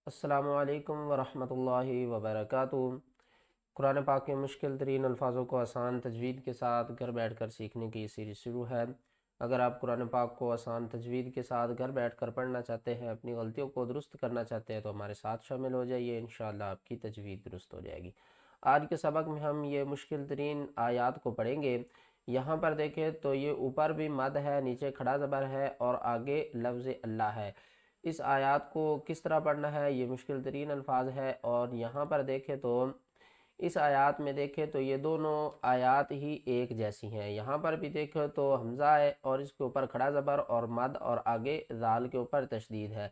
السلام علیکم ورحمۃ اللہ وبرکاتہ۔ قرآن پاک کے مشکل ترین الفاظوں کو آسان تجوید کے ساتھ گھر بیٹھ کر سیکھنے کی یہ سیریز شروع ہے۔ اگر آپ قرآن پاک کو آسان تجوید کے ساتھ گھر بیٹھ کر پڑھنا چاہتے ہیں، اپنی غلطیوں کو درست کرنا چاہتے ہیں، تو ہمارے ساتھ شامل ہو جائیے، انشاءاللہ آپ کی تجوید درست ہو جائے گی۔ آج کے سبق میں ہم یہ مشکل ترین آیات کو پڑھیں گے۔ یہاں پر دیکھیں تو یہ اوپر بھی مد ہے، نیچے کھڑا زبر ہے اور آگے لفظ اللہ ہے۔ اس آیات کو کس طرح پڑھنا ہے، یہ مشکل ترین الفاظ ہے، اور یہاں پر دیکھیں تو اس آیات میں دیکھیں تو یہ دونوں آیات ہی ایک جیسی ہیں۔ یہاں پر بھی دیکھیں تو حمزہ ہے اور اس کے اوپر کھڑا زبر اور مد اور آگے ذال کے اوپر تشدید ہے۔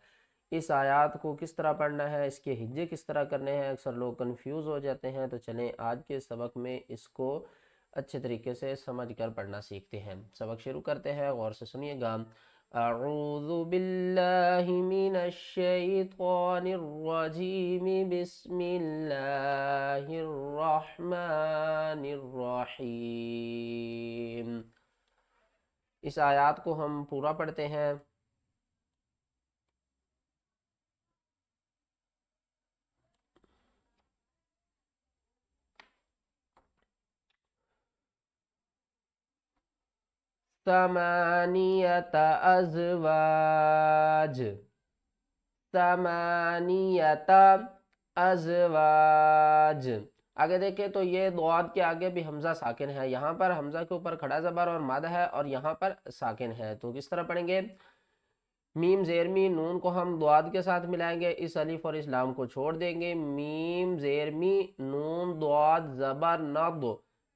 اس آیات کو کس طرح پڑھنا ہے، اس کے ہجے کس طرح کرنے ہیں، اکثر لوگ کنفیوز ہو جاتے ہیں۔ تو چلیں آج کے سبق میں اس کو اچھے طریقے سے سمجھ کر پڑھنا سیکھتے ہیں۔ سبق شروع کرتے ہیں، غور سے سنیے گا۔ اعوذ باللہ من الشیطان الرجیم، بسم اللہ الرحمن الرحیم۔ اس آیات کو ہم پورا پڑھتے ہیں۔ ثمانیت ازواج، ثمانیت ازواج۔ آگے دیکھیں تو یہ ضاد کے آگے بھی حمزہ ساکن ہے، یہاں پر حمزہ کے اوپر کھڑا زبر اور مد ہے اور یہاں پر ساکن ہے۔ تو کس طرح پڑھیں گے؟ میم زیر می نون کو ہم ضاد کے ساتھ ملائیں گے، اس الف اور اس لام کو چھوڑ دیں گے۔ میم زیر می نون ضاد زبر ند،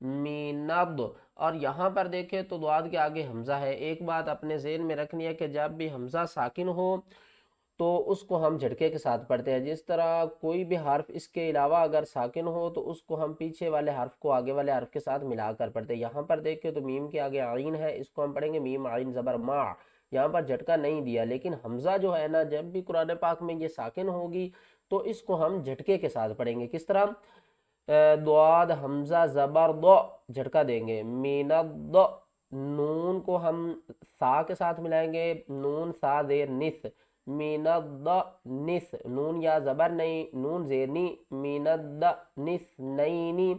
مینب۔ اور یہاں پر دیکھیں تو ضاد کے آگے حمزہ ہے۔ ایک بات اپنے ذہن میں رکھنی ہے کہ جب بھی حمزہ ساکن ہو تو اس کو ہم جھٹکے کے ساتھ پڑھتے ہیں۔ جس طرح کوئی بھی حرف اس کے علاوہ اگر ساکن ہو تو اس کو ہم پیچھے والے حرف کو آگے والے حرف کے ساتھ ملا کر پڑھتے ہیں۔ یہاں پر دیکھیں تو میم کے آگے عین ہے، اس کو ہم پڑھیں گے میم عین زبر ما۔ یہاں پر جھٹکا نہیں دیا، لیکن حمزہ جو ہے نا، جب بھی قرآن پاک میں یہ ساکن ہوگی تو اس کو ہم جھٹکے کے ساتھ پڑھیں گے۔ کس طرح؟ ضاد حمزہ زبر دو، جھٹکا دیں گے، مین الض۔ نون کو ہم سا کے ساتھ ملائیں گے، نون سا زیر نس، مین الض نس۔ نون یا زبر نہیں، نون زیر نی، مین الض نس نینی۔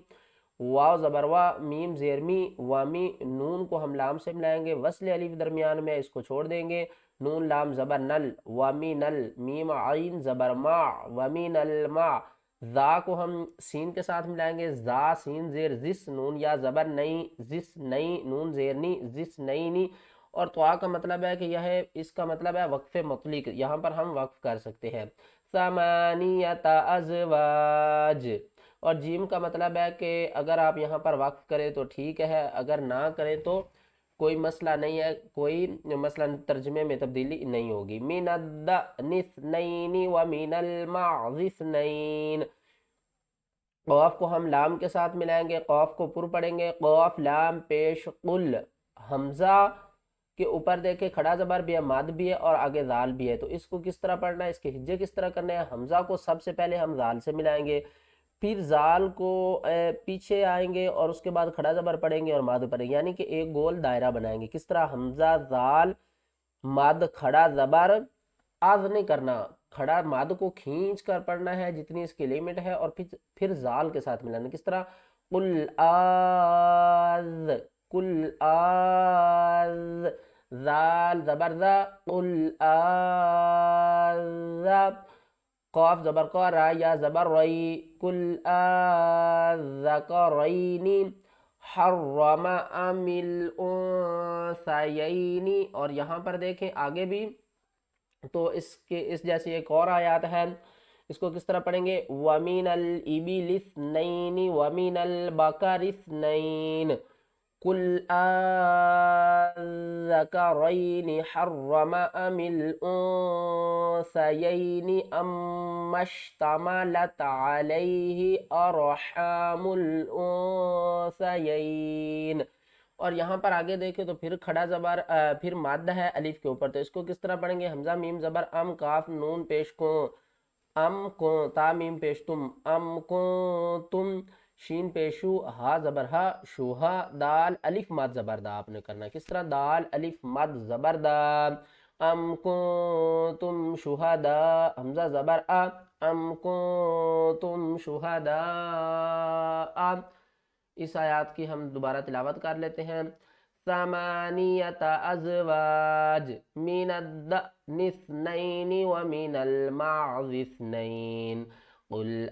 واو زبر وا، میم زیر می، وامی۔ نون کو ہم لام سے ملائیں گے، وصل الف درمیان میں، اس کو چھوڑ دیں گے۔ نون لام زبر نل، وامی نل، میم عین زبر ما، وامی نل ما۔ زا کو ہم سین کے ساتھ ملائیں گے، زا سین زیر زس، نون یا زبر نہیں، زس نہیں، نون زیر نی، زس نہیں نی۔ اور طوا کا مطلب ہے کہ یہ ہے، اس کا مطلب ہے وقف مطلق، یہاں پر ہم وقف کر سکتے ہیں۔ ثمانیت ازواج۔ اور جیم کا مطلب ہے کہ اگر آپ یہاں پر وقف کریں تو ٹھیک ہے، اگر نہ کریں تو کوئی مسئلہ نہیں ہے، کوئی مثلا ترجمے میں تبدیلی نہیں ہوگی۔ من الدأن اثنین ومن المعز اثنین۔ قاف کو ہم لام کے ساتھ ملائیں گے، قاف کو پر پڑھیں گے، قاف لام پیش قل۔ حمزہ کے اوپر دیکھیں کھڑا زبر بھی ہے، مد بھی ہے اور آگے ذال بھی ہے۔ تو اس کو کس طرح پڑھنا ہے، اس کے ہجے کس طرح کرنے ہیں؟ حمزہ کو سب سے پہلے ہم ذال سے ملائیں گے، پھر ذال کو پیچھے آئیں گے اور اس کے بعد کھڑا زبر پڑھیں گے اور مد پڑھیں گے، یعنی کہ ایک گول دائرہ بنائیں گے۔ کس طرح؟ حمزہ ذال مد کھڑا زبر، آز نہیں کرنا، کھڑا مد کو کھینچ کر پڑھنا ہے جتنی اس کی لیمٹ ہے، اور پھر ذال کے ساتھ ملانا۔ کس طرح؟ قل آز، قل آز، ذال زبر ذا، قل آز۔ قاف زبر قا، را یا زبر رئی، قل آذکرین حرم ام الانثیین۔ اور یہاں پر دیکھیں آگے بھی تو اس جیسی ایک اور آیات ہے، اس کو کس طرح پڑھیں گے؟ وَمِنَ الْإِبِلِ اثْنَيْنِ وَمِنَ الْبَقَرِ اثْنَيْنِ قُلْ آذَكَرَيْنِ حَرَّمَ أَمِ الْأُنثَيَيْنِ أَمَّا اشْتَمَلَتْ عَلَيْهِ أَرْحَامُ الْأُنثَيَيْنِ۔ اور یہاں پر آگے دیکھیں تو پھر کھڑا زبر، پھر مد ہے الف کے اوپر، تو اس کو کس طرح پڑھیں گے؟ حمزہ میم زبر ام، کاف نون پیش کو، ام کو، تا میم پیش تم، ام کو تم، شین پیشو، ہا زبر ہا، شوہا، دال الف مد زبر دا آپ نے کرنا ہے۔ کس طرح؟ دال الف مد زبر دا، ام کنتم شہداء حمزہ زبر ام کنتم شہداء. اس آیات کی ہم دوبارہ تلاوت کر لیتے ہیں. ثمانیۃ ازواج من الضأن اثنین ومن المعز اثنین قل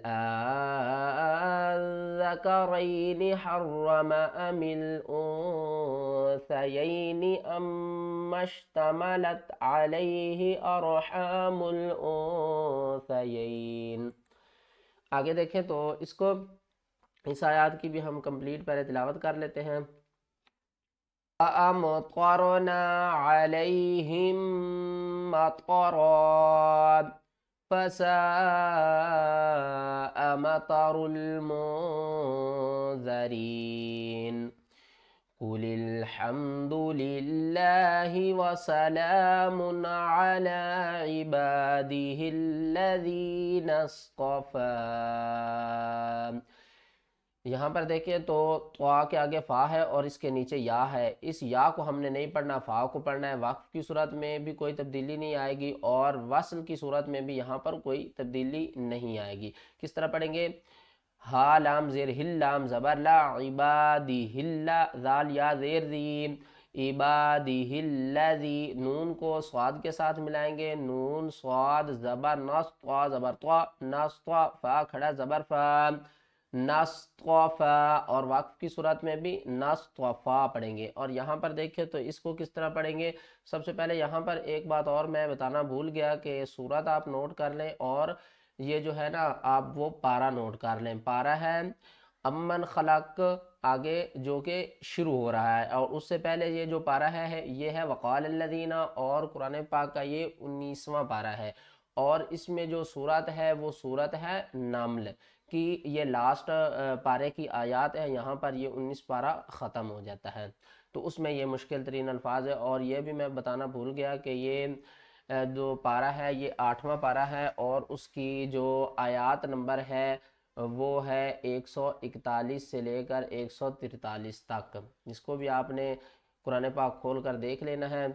الذکرین حرم ام الانثیین ام اشتملت علیہ ارحام الانثیین. آگے دیکھیں تو اس آیات کی بھی ہم کمپلیٹ پہلے تلاوت کر لیتے ہیں. وَأَمْطَرْنَا عَلَيْهِمْ مَطَرًا فَسَاءَ مَطَرُ الْمُنذَرِينَ قُلِ الْحَمْدُ لِلَّهِ وَسَلَامٌ عَلَى عِبَادِهِ الَّذِينَ اصْطَفَى. یہاں پر دیکھیں تو طوا کے آگے فا ہے اور اس کے نیچے یا ہے. اس یا کو ہم نے نہیں پڑھنا، فا کو پڑھنا ہے. وقف کی صورت میں بھی کوئی تبدیلی نہیں آئے گی اور وصل کی صورت میں بھی یہاں پر کوئی تبدیلی نہیں آئے گی. کس طرح پڑھیں گے؟ ہا لام زیر ہل لام زبر لا عبادی ہلا ذال یا زیر دی عبادی الذی. نون کو صاد کے ساتھ ملائیں گے. نون صاد زبر نص طوا زبر طوا نص طوا فا کھڑا زبر فا نصطفا. اور وقف کی صورت میں بھی نصطفا پڑھیں گے. اور یہاں پر دیکھیں تو اس کو کس طرح پڑھیں گے؟ سب سے پہلے یہاں پر ایک بات اور میں بتانا بھول گیا کہ صورت آپ نوٹ کر لیں اور یہ جو ہے نا آپ وہ پارا نوٹ کر لیں. پارا ہے امن خلق آگے جو کہ شروع ہو رہا ہے اور اس سے پہلے یہ جو پارا ہے یہ ہے وقال الذین اور قرآن پاک کا یہ 19واں پارا ہے. اور اس میں جو صورت ہے وہ صورت ہے نمل کی. یہ لاسٹ پارے کی آیات ہے. یہاں پر یہ 19 پارہ ختم ہو جاتا ہے تو اس میں یہ مشکل ترین الفاظ ہے. اور یہ بھی میں بتانا بھول گیا کہ یہ جو پارہ ہے یہ 8واں پارہ ہے اور اس کی جو آیات نمبر ہے وہ ہے 141 سے لے کر 143 تک. اس کو بھی آپ نے قرآن پاک کھول کر دیکھ لینا ہے.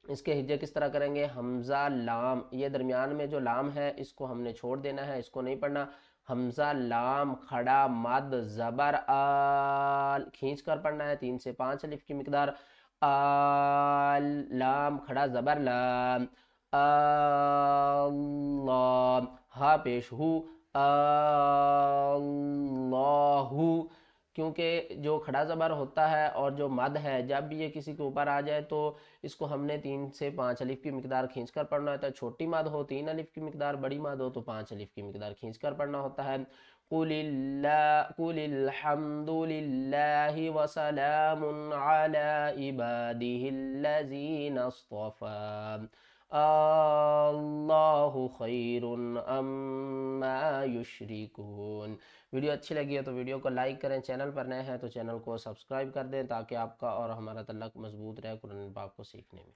اس کے ہجے کس طرح کریں گے؟ حمزہ لام، یہ درمیان میں جو لام ہے اس کو ہم نے چھوڑ دینا ہے، اس کو نہیں پڑھنا. حمزہ لام کھڑا مد زبر آل کھینچ کر پڑھنا ہے. 3 سے 5 الف کی مقدار. آل لام کھڑا زبر لام اللہ ہا پیش ہو اللہ. کیونکہ جو کھڑا زبر ہوتا ہے اور جو مد ہے جب بھی یہ کسی کے اوپر آ جائے تو اس کو ہم نے 3 سے 5 الف کی مقدار کھینچ کر پڑھنا ہوتا ہے. چھوٹی مد ہو 3 الف کی مقدار، بڑی مد ہو تو 5 الف کی مقدار کھینچ کر پڑھنا ہوتا ہے. قُلِ الْحَمْدُ لِلَّهِ وَسَلَامٌ عَلَى عِبَادِهِ الَّذِينَ اصْطَفَى اللہ خیر اما یشرکون. ویڈیو اچھی لگی ہے تو ویڈیو کو لائک کریں. چینل پر نئے ہیں تو چینل کو سبسکرائب کر دیں تاکہ آپ کا اور ہمارا تعلق مضبوط رہے قرآن پاک کو سیکھنے میں.